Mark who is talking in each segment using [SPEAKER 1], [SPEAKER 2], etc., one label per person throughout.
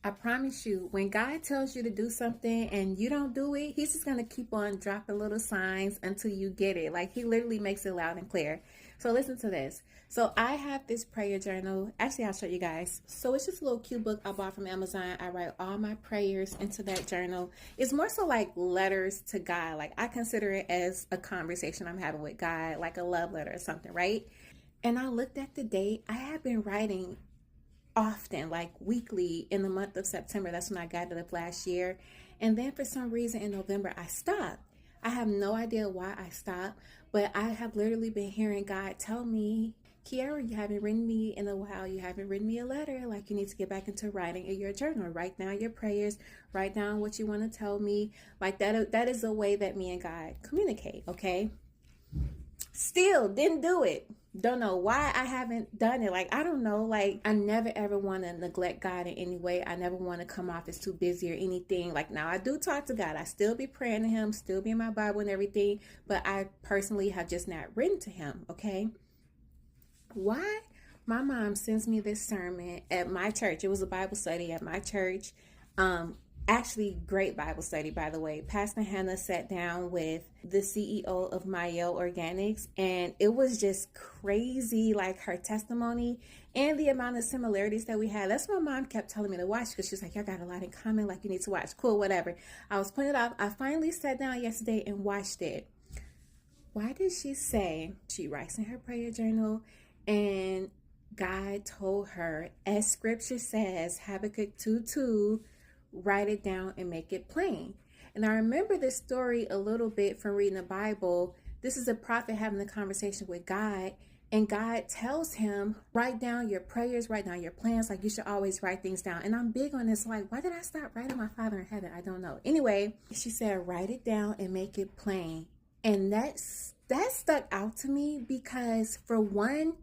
[SPEAKER 1] I promise you, when God tells you to do something and you don't do it, He's just going to keep on dropping little signs until you get it. Like, He literally makes it loud and clear. So, listen to this. So, I have this prayer journal. Actually, I'll show you guys. So, it's just a little cute book I bought from Amazon. I write all my prayers into that journal. It's more so like letters to God. Like, I consider it as a conversation I'm having with God, like a love letter or something, right? And I looked at the date. I have been writing often, like weekly, in the month of September. That's when I got it up last year. And then for some reason in November, I stopped. I have no idea why I stopped, but I have literally been hearing God tell me, Kiara, you haven't written me in a while. You haven't written me a letter. Like, you need to get back into writing in your journal. Write down your prayers. Write down what you want to tell me. Like, that is a way that me and God communicate, okay? Still didn't do it. Don't know why I haven't done it. Like, I don't know. Like, I never ever want to neglect God in any way. I never want to come off as too busy or anything. Like, now I do talk to God. I still be praying to Him, still be in my Bible and everything. But I personally have just not written to Him, okay? Why? My mom sends me this sermon at my church. It was a Bible study at my church. Actually, great Bible study, by the way. Pastor Hannah sat down with the CEO of Mayo Organics, and it was just crazy, like her testimony and the amount of similarities that we had. That's what my mom kept telling me to watch, because she's like, y'all got a lot in common, like you need to watch. Cool, whatever. I was putting it off. I finally sat down yesterday and watched it. Why did she say she writes in her prayer journal and God told her, as scripture says, Habakkuk 2:2, write it down and make it plain. And I remember this story a little bit from reading the Bible. This is a prophet having a conversation with God, and God tells him, write down your prayers, write down your plans. Like, you should always write things down. And I'm big on this. Like, why did I stop writing my Father in heaven? I don't know. Anyway, she said, write it down and make it plain. And that stuck out to me because, for one,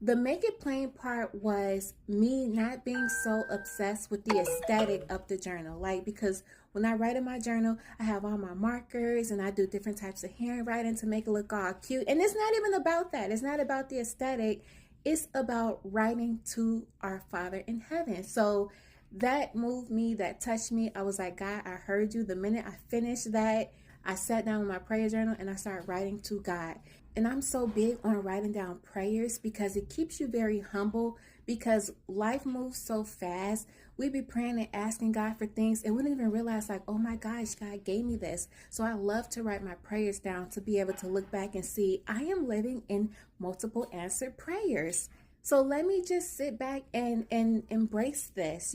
[SPEAKER 1] the make it plain part was me not being so obsessed with the aesthetic of the journal. Like, because when I write in my journal, I have all my markers and I do different types of handwriting to make it look all cute. And it's not even about that. It's not about the aesthetic. It's about writing to our Father in heaven. So that moved me, that touched me. I was like, God, I heard you. The minute I finished that, I sat down with my prayer journal and I started writing to God. And I'm so big on writing down prayers because it keeps you very humble, because life moves so fast. We be praying and asking God for things and we don't even realize, like, oh my gosh, God gave me this. So I love to write my prayers down to be able to look back and see I am living in multiple answered prayers. So let me just sit back and embrace this,